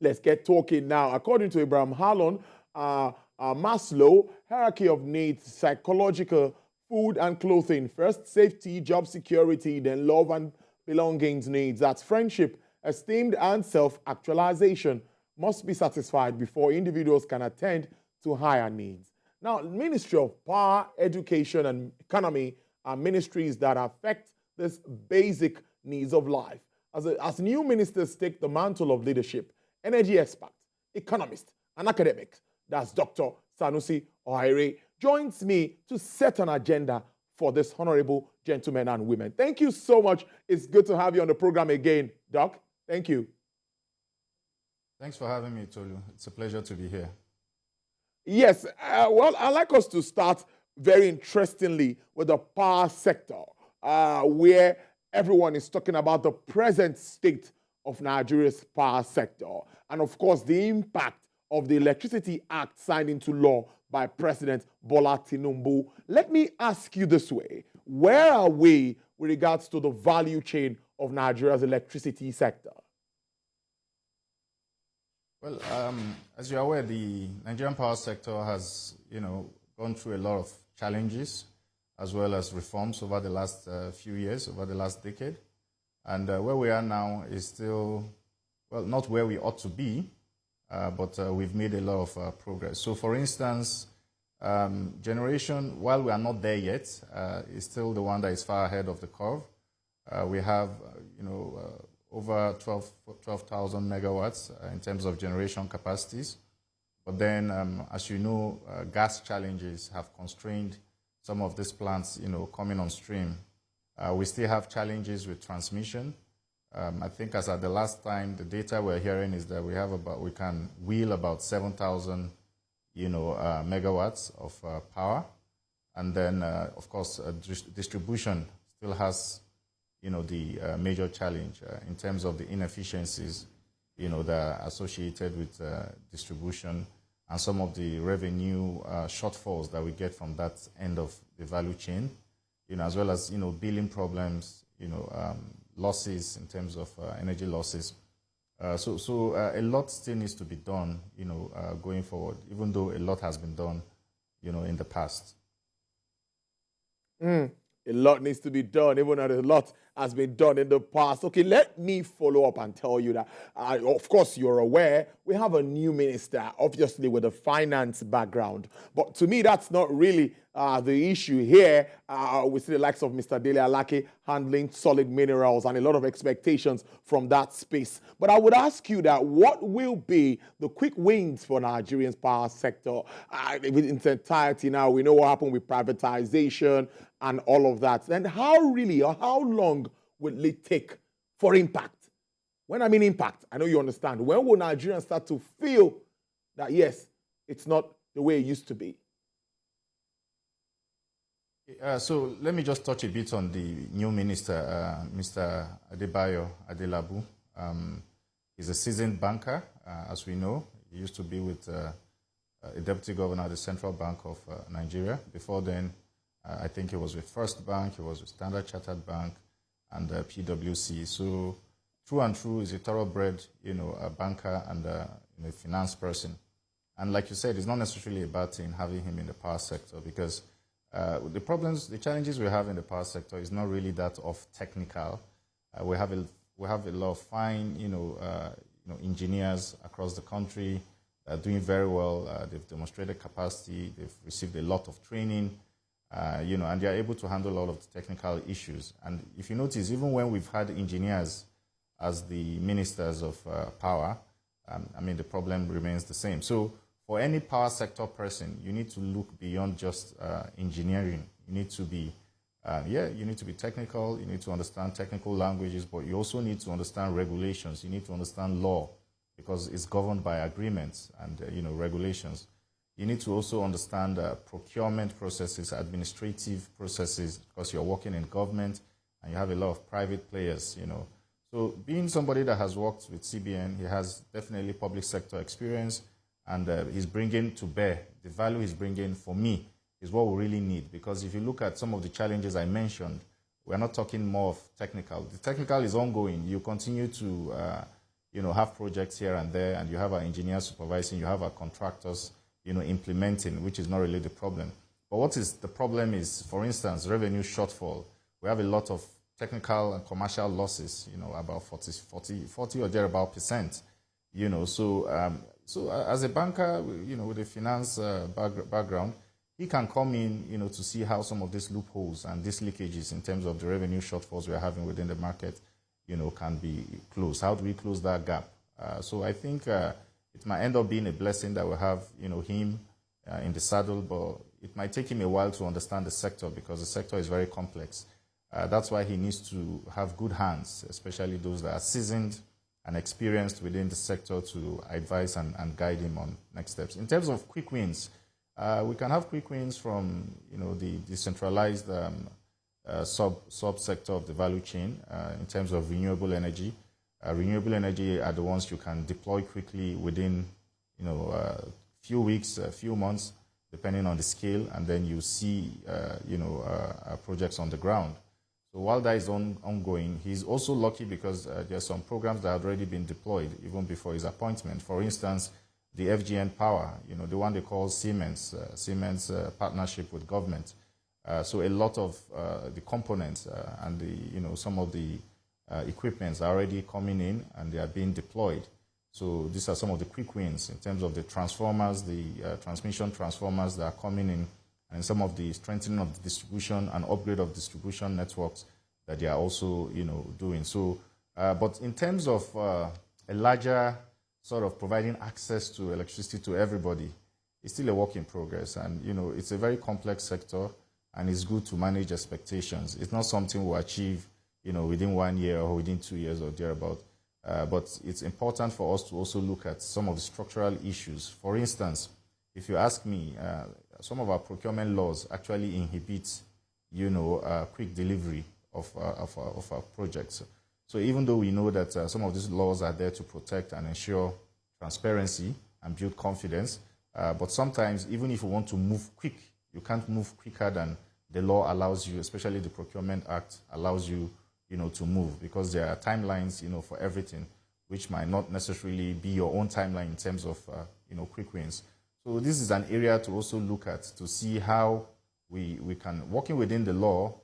Let's get talking now. According to Abraham Harlon, Maslow, hierarchy of needs, psychological, food and clothing. First, safety, job security, then love and belongings needs. That's friendship, esteem, and self-actualization must be satisfied before individuals can attend to higher needs. Now, Ministry of Power, Education, and Economy are ministries that affect this basic needs of life. As new ministers take the mantle of leadership, energy expert, economist, and academic, that's Dr. Sanusi Ohiare, joins me to set an agenda for this honorable gentlemen and women. Thank you so much. It's good to have you on the program again, Doc. Thank you. Thanks for having me, Tolu. It's a pleasure to be here. Yes, well, I'd like us to start very interestingly with the power sector, where everyone is talking about the present state of Nigeria's power sector, and of course, the impact of the Electricity Act signed into law by President Bola Tinubu. Let me ask you this way. Where are we with regards to the value chain of Nigeria's electricity sector? Well, as you're aware, the Nigerian power sector has, gone through a lot of challenges as well as reforms over the last few years, over the last decade. And where we are now is still, well, not where we ought to be, but we've made a lot of progress. So, for instance, generation, while we are not there yet, is still the one that is far ahead of the curve. We have, over 12,000 megawatts in terms of generation capacities. But then, as you know, gas challenges have constrained some of these plants, coming on stream. We still have challenges with transmission. I think as at the last time, the data we're hearing is that we can wheel about 7,000, megawatts of power. And then, of course, distribution still has the major challenge in terms of the inefficiencies, that are associated with distribution and some of the revenue shortfalls that we get from that end of the value chain, as well as, billing problems, losses in terms of energy losses. So a lot still needs to be done, going forward, even though a lot has been done, in the past. A lot needs to be done, even though a lot has been done in the past. Okay, let me follow up and tell you that, of course, you're aware, we have a new minister, obviously with a finance background. But to me, that's not really the issue here. We see the likes of Mr. Dele Alake handling solid minerals and a lot of expectations from that space. But I would ask you that what will be the quick wins for Nigeria's power sector in its entirety? Now, we know what happened with privatization and all of that. And how long will it take for impact? When I mean impact, I know you understand. When will Nigerians start to feel that, yes, it's not the way it used to be? So let me just touch a bit on the new minister, Mr. Adebayo Adelabu. He's a seasoned banker, as we know. He used to be with a deputy governor at the Central Bank of Nigeria. Before then, I think he was with First Bank, he was with Standard Chartered Bank, and PwC. So, through and through, he's a thoroughbred, a banker and a finance person. And like you said, it's not necessarily a bad thing having him in the power sector, because the challenges we have in the power sector is not really that of technical. We have a lot of fine, engineers across the country doing very well. They've demonstrated capacity. They've received a lot of training. And they are able to handle a lot of the technical issues. And if you notice, even when we've had engineers as the ministers of power, the problem remains the same. So for any power sector person, you need to look beyond just engineering. You need to be, you need to be technical. You need to understand technical languages, but you also need to understand regulations. You need to understand law, because it's governed by agreements and, regulations. You need to also understand procurement processes, administrative processes, because you're working in government and you have a lot of private players, So being somebody that has worked with CBN, he has definitely public sector experience, and he's bringing to bear, the value he's bringing for me is what we really need. Because if you look at some of the challenges I mentioned, we're not talking more of technical. The technical is ongoing. You continue to have projects here and there, and you have our engineers supervising, you have our contractors, implementing, which is not really the problem. But what is the problem is, for instance, revenue shortfall. We have a lot of technical and commercial losses, about 40 or thereabout percent, So as a banker, with a finance background, he can come in, to see how some of these loopholes and these leakages in terms of the revenue shortfalls we are having within the market, can be closed. How do we close that gap? So I think it might end up being a blessing that we have, him in the saddle, but it might take him a while to understand the sector because the sector is very complex. That's why he needs to have good hands, especially those that are seasoned and experienced within the sector to advise and guide him on next steps. In terms of quick wins, we can have quick wins from the decentralized subsector of the value chain in terms of renewable energy. Renewable energy are the ones you can deploy quickly within a few weeks, a few months, depending on the scale, and then you see projects on the ground. So while that is ongoing, he's also lucky because there are some programs that have already been deployed even before his appointment. For instance, the FGN Power, the one they call Siemens partnership with government. So a lot of the components and the some of the equipments are already coming in and they are being deployed. So these are some of the quick wins in terms of the transformers, the transmission transformers that are coming in, and some of the strengthening of the distribution and upgrade of distribution networks that they are also, doing. So, but in terms of a larger sort of providing access to electricity to everybody, it's still a work in progress. And, it's a very complex sector, and it's good to manage expectations. It's not something we'll achieve, within 1 year or within 2 years or thereabout. But it's important for us to also look at some of the structural issues. For instance, if you ask me, some of our procurement laws actually inhibit, quick delivery of our projects. So even though we know that some of these laws are there to protect and ensure transparency and build confidence, but sometimes even if you want to move quick, you can't move quicker than the law allows you, especially the Procurement Act allows you, to move, because there are timelines, for everything, which might not necessarily be your own timeline in terms of, quick wins. So this is an area to also look at to see how we can, working within the law,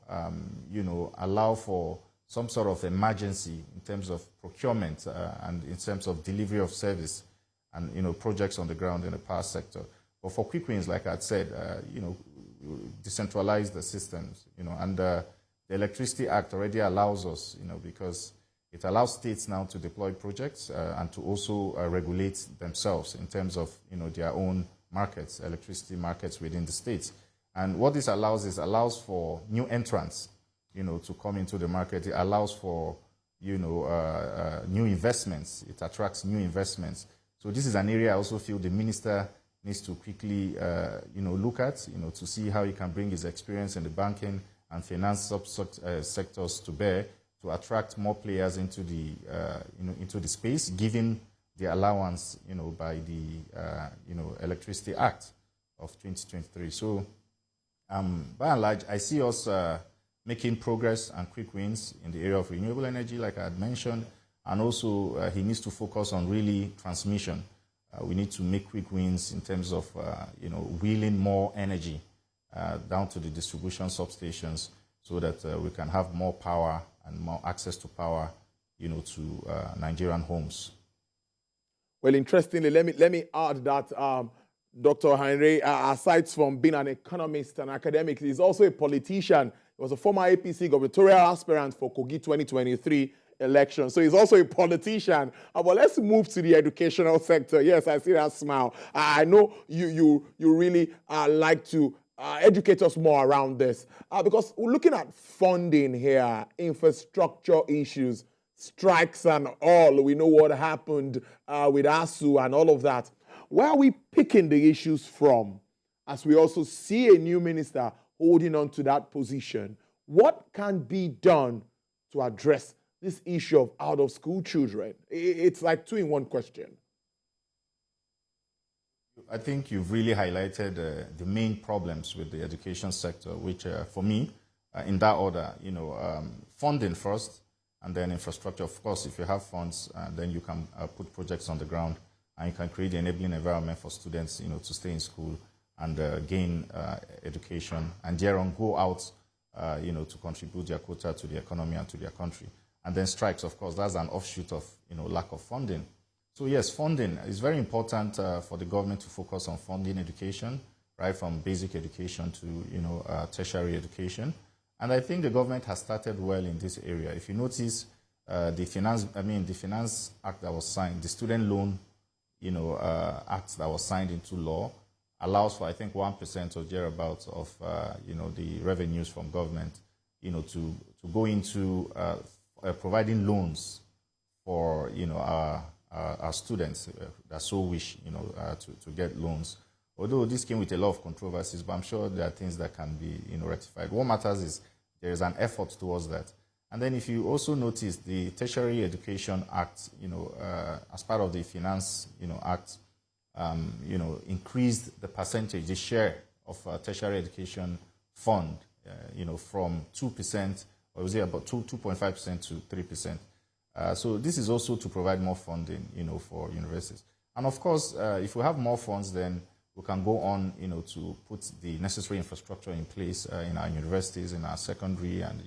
allow for some sort of emergency in terms of procurement and in terms of delivery of service and, projects on the ground in the power sector. But for quick wins, like I said, decentralize the systems, and the Electricity Act already allows us, because it allows states now to deploy projects and to also regulate themselves in terms of, their own markets, electricity markets within the states. And what this allows for new entrants, to come into the market. It allows for, new investments. It attracts new investments. So this is an area I also feel the minister needs to quickly, look at, to see how he can bring his experience in the banking and finance sectors to bear to attract more players into the, into the space, given the allowance, by the, Electricity Act of 2023. So, by and large, I see us making progress and quick wins in the area of renewable energy, like I had mentioned, and also he needs to focus on really transmission. We need to make quick wins in terms of, wheeling more energy down to the distribution substations so that we can have more power and more access to power, to Nigerian homes. Well, interestingly, let me add that Dr. Ohiare, aside from being an economist and academic, he's also a politician. He was a former APC gubernatorial aspirant for Kogi 2023 election. So he's also a politician. But let's move to the educational sector. Yes, I see that smile. I know you really like to educate us more around this. Because we're looking at funding here, infrastructure issues, strikes and all. We know what happened with ASU and all of that. Where are we picking the issues from as we also see a new minister holding on to that position? What can be done to address this issue of out-of-school children? It's like two-in-one question. I think you've really highlighted the main problems with the education sector, which for me, in that order, funding first, And then infrastructure, of course, if you have funds, then you can put projects on the ground, and you can create the enabling environment for students, to stay in school and gain education, and thereon go out, to contribute their quota to the economy and to their country. And then strikes, of course, that's an offshoot of, lack of funding. So yes, funding is very important for the government to focus on funding education, right from basic education to, tertiary education. And I think the government has started well in this area. If you notice, the Finance Act that was signed, the Student Loan, Act that was signed into law, allows for, I think, 1% or thereabouts of, the revenues from government, to go into providing loans for, our students that so wish, to get loans. Although this came with a lot of controversies, but I'm sure there are things that can be, rectified. What matters is there is an effort towards that. And then if you also notice, the Tertiary Education Act, as part of the Finance, Act, increased the percentage, the share of tertiary education fund, from 2%, or was it about 2.5% to 3%. So this is also to provide more funding, for universities. And of course, if we have more funds, then we can go on, to put the necessary infrastructure in place in our universities, in our secondary and,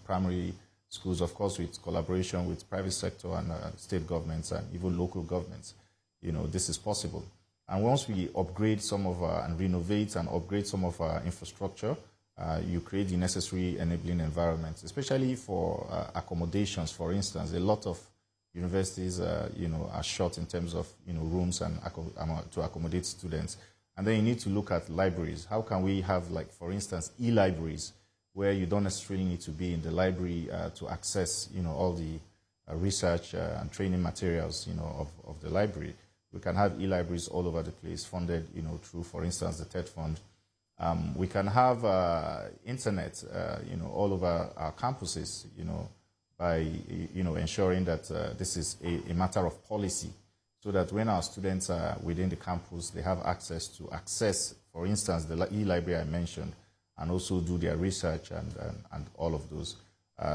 primary schools, of course, with collaboration with private sector and state governments and even local governments. This is possible. And once we upgrade some of our, and renovate and upgrade some of our infrastructure, you create the necessary enabling environments, especially for accommodations. For instance, a lot of universities, are short in terms of, rooms and to accommodate students. And then you need to look at libraries. How can we have, like, for instance, e-libraries, where you don't necessarily need to be in the library to access, all the research and training materials, of the library. We can have e-libraries all over the place, funded, through, for instance, the TED Fund. We can have internet, all over our campuses, by, ensuring that this is a matter of policy, so that when our students are within the campus, they have access to access, for instance, the e-library I mentioned, and also do their research and all of those.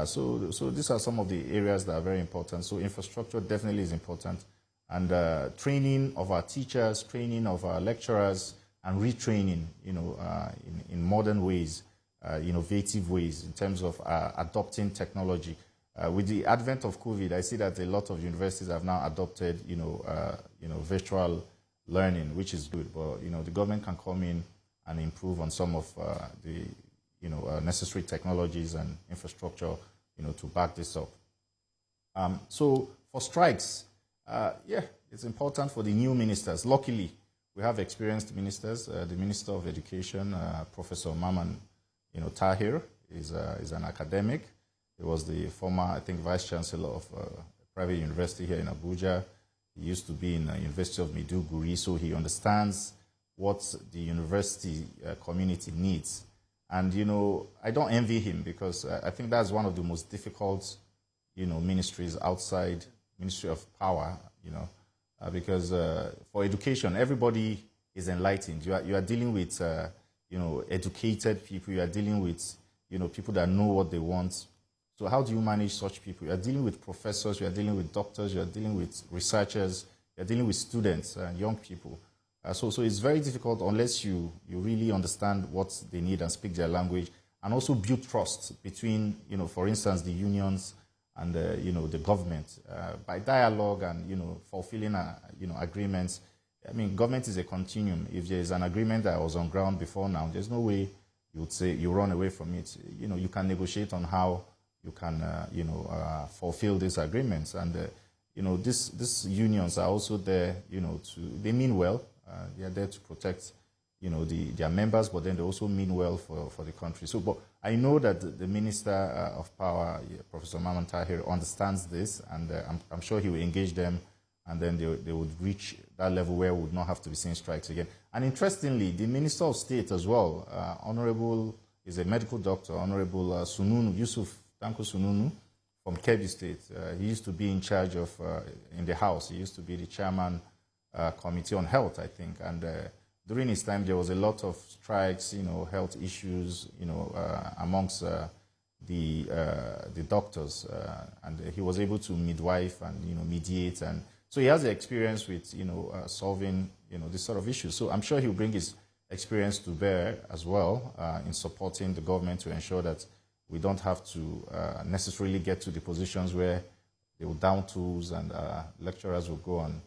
So these are some of the areas that are very important. So infrastructure definitely is important. And training of our teachers, training of our lecturers, and retraining, in modern ways, innovative ways, in terms of adopting technology. With the advent of COVID, I see that a lot of universities have now adopted, virtual learning, which is good. But the government can come in and improve on some of the, necessary technologies and infrastructure, to back this up. So for strikes, it's important for the new ministers. Luckily, we have experienced ministers. The Minister of Education, Professor Maman, Tahir, is an academic. He was the former, I think, Vice Chancellor of a private university here in Abuja. He used to be in the University of Maiduguri, so he understands what the university community needs. And, I don't envy him, because I think that's one of the most difficult, ministries outside Ministry of Power, because for education, everybody is enlightened. You are dealing with, educated people. You are dealing with, people that know what they want. So how do you manage such people? You are dealing with professors, you are dealing with doctors, you are dealing with researchers, you are dealing with students and young people. So it's very difficult unless you really understand what they need and speak their language, and also build trust between, for instance, the unions and, the government by dialogue and, fulfilling, agreements. I mean, government is a continuum. If there is an agreement that was on ground before now, there's no way you would say you run away from it. You can negotiate on how you can, fulfill these agreements. And, these unions are also there, they mean well. They are there to protect, their members, but then they also mean well for the country. So, but I know that the Minister of Power, Professor Maman Tahir, understands this, and I'm sure he will engage them, and then they would reach that level where we would not have to be seeing strikes again. And interestingly, the Minister of State as well, Honorable, is a medical doctor, Honorable Sununu, Yusuf Tanko Sununu, from Kebbi State. He used to be in charge of, in the House, he used to be the chairman Committee on Health, I think. And during his time, there was a lot of strikes, health issues, amongst, the doctors, and he was able to midwife and mediate, and so he has the experience with solving this sort of issues. So I'm sure he'll bring his experience to bear as well in supporting the government to ensure that we don't have to necessarily get to the positions where they will down tools and lecturers will go on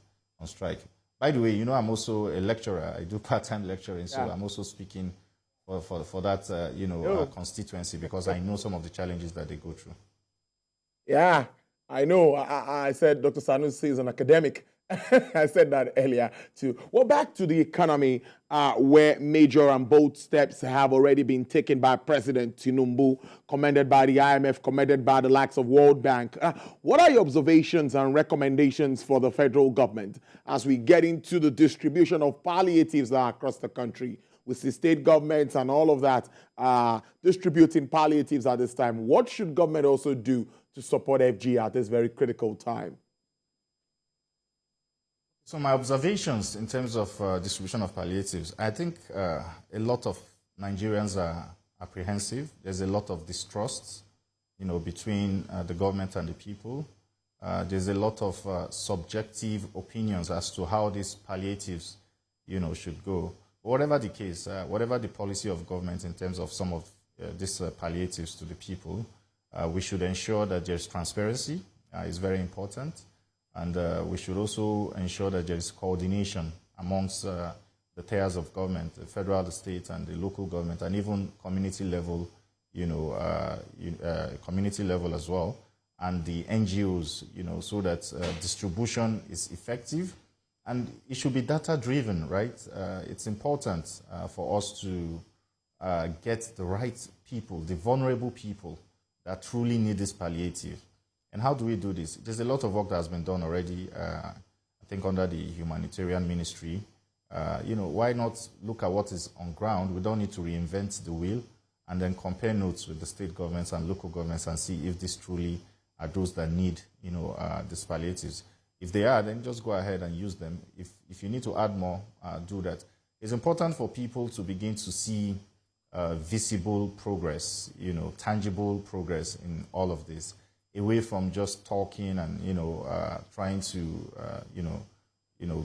strike. By the way, I'm also a lecturer. I do part-time lecturing, so I'm also speaking for that constituency, because I know some of the challenges that they go through. Yeah, I know. I said Dr. Sanusi is an academic. I said that earlier too. Well, back to the economy, where major and bold steps have already been taken by President Tinubu, commended by the IMF, commended by the likes of World Bank. What are your observations and recommendations for the federal government as we get into the distribution of palliatives across the country? With the state governments and all of that distributing palliatives at this time, what should government also do to support FG at this very critical time? So my observations in terms of distribution of palliatives, I think a lot of Nigerians are apprehensive. There's a lot of distrust, between the government and the people. There's a lot of subjective opinions as to how these palliatives, should go. Whatever the case, whatever the policy of government in terms of some of these palliatives to the people, we should ensure that there's transparency. It's very important. And we should also ensure that there is coordination amongst the tiers of government, the federal, the state, and the local government, and even community level, community level as well, and the NGOs, so that distribution is effective. And it should be data-driven, right? It's important for us to get the right people, the vulnerable people that truly need this palliative. And how do we do this? There's a lot of work that has been done already, I think under the humanitarian ministry. Why not look at what is on ground? We don't need to reinvent the wheel, and then compare notes with the state governments and local governments and see if these truly are those that need, these palliatives. If they are, then just go ahead and use them. If you need to add more, do that. It's important for people to begin to see visible progress, tangible progress in all of this, away from just talking and trying to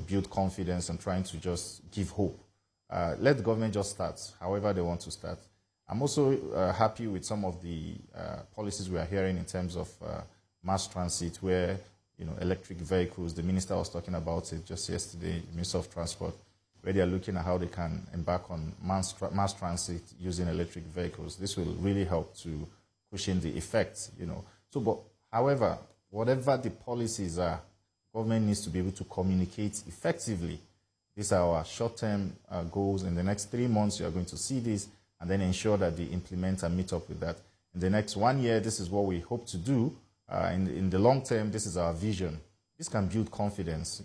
build confidence and trying to just give hope. Let the government just start however they want to start. I'm also happy with some of the policies we are hearing in terms of mass transit, where electric vehicles. The minister was talking about it just yesterday, Minister of Transport, where they are looking at how they can embark on mass transit using electric vehicles. This will really help to cushion the effects, So, but however, whatever the policies are, government needs to be able to communicate effectively. These are our short-term goals. In the next 3 months, you are going to see this, and then ensure that they implement and meet up with that. In the next 1 year, this is what we hope to do. In the long term, this is our vision. This can build confidence,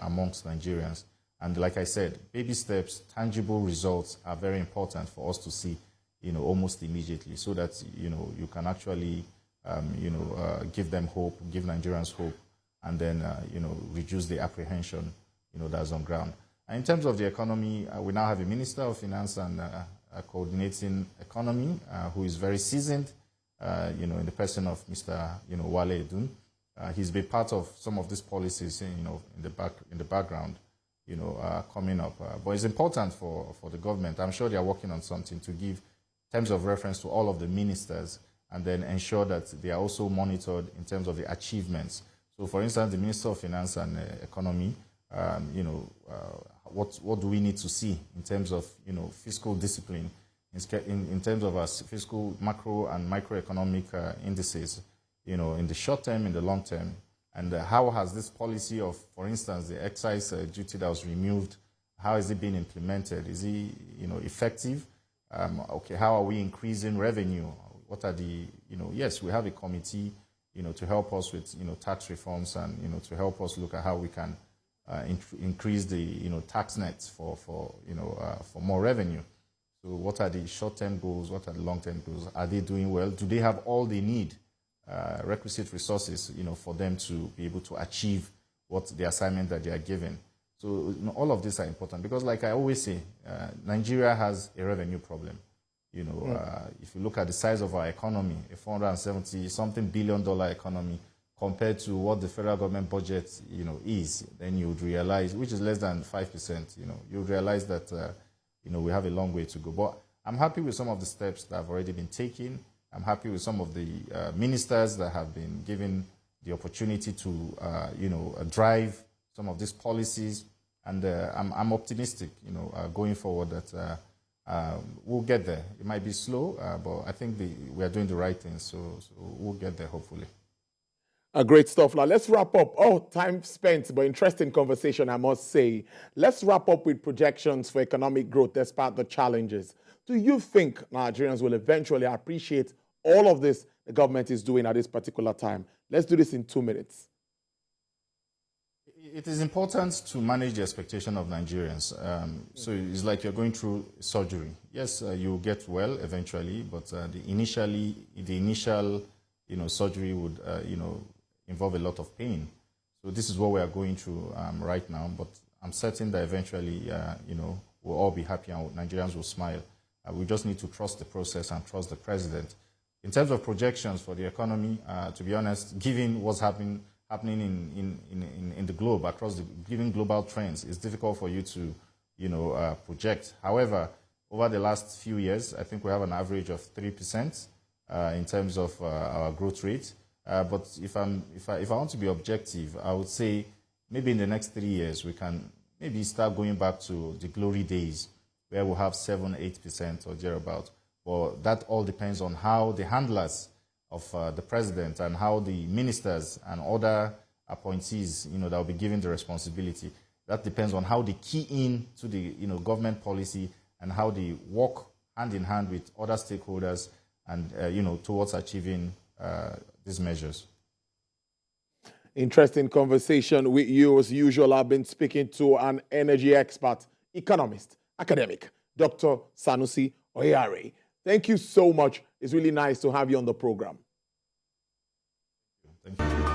amongst Nigerians. And like I said, baby steps, tangible results are very important for us to see, almost immediately, so that, you can actually, give them hope, give Nigerians hope, and then, reduce the apprehension, that's on ground. And in terms of the economy, we now have a Minister of Finance and coordinating economy who is very seasoned, in the person of Mr. Wale Edun. He's been part of some of these policies, in the background, coming up. But it's important for the government. I'm sure they are working on something to give terms of reference to all of the ministers, and then ensure that they are also monitored in terms of the achievements. So, for instance, the Minister of Finance and Economy, what do we need to see in terms of fiscal discipline, in terms of our fiscal macro and microeconomic indices, in the short term, in the long term, and how has this policy of, for instance, the excise duty that was removed, how is it being implemented? Is it, effective? Okay, how are we increasing revenue? What are the, yes, we have a committee, to help us with, tax reforms and, to help us look at how we can increase the, tax nets for more revenue. So what are the short-term goals? What are the long-term goals? Are they doing well? Do they have all they need, requisite resources, for them to be able to achieve what the assignment that they are given? So all of these are important because, like I always say, Nigeria has a revenue problem. If you look at the size of our economy, a $470-something billion economy, compared to what the federal government budget, is, then you would realize, which is less than 5%, you would realize that, we have a long way to go. But I'm happy with some of the steps that have already been taken. I'm happy with some of the ministers that have been given the opportunity to, drive some of these policies. And I'm optimistic, going forward that we'll get there. It might be slow, but I think we are doing the right things, so we'll get there, hopefully. Great stuff. Now, let's wrap up. Oh, time spent, but interesting conversation, I must say. Let's wrap up with projections for economic growth despite the challenges. Do you think Nigerians will eventually appreciate all of this the government is doing at this particular time? Let's do this in 2 minutes. It is important to manage the expectation of Nigerians. So it's like you're going through surgery. Yes, you'll get well eventually, but the initial surgery would involve a lot of pain. So this is what we are going through right now. But I'm certain that eventually, we'll all be happy and Nigerians will smile. We just need to trust the process and trust the president. In terms of projections for the economy, to be honest, given what's happening in the globe, given global trends, it's difficult for you to, project. However, over the last few years, I think we have an average of 3% in terms of our growth rate. But if I want to be objective, I would say maybe in the next 3 years we can maybe start going back to the glory days where we'll have 7-8% or thereabout. But that all depends on how the handlers of the president and how the ministers and other appointees, that will be given the responsibility. That depends on how they key in to the government policy and how they work hand in hand with other stakeholders and towards achieving these measures. Interesting conversation with you. As usual, I've been speaking to an energy expert, economist, academic, Dr. Sanusi Ohiare. Thank you so much. It's really nice to have you on the program. Thank you.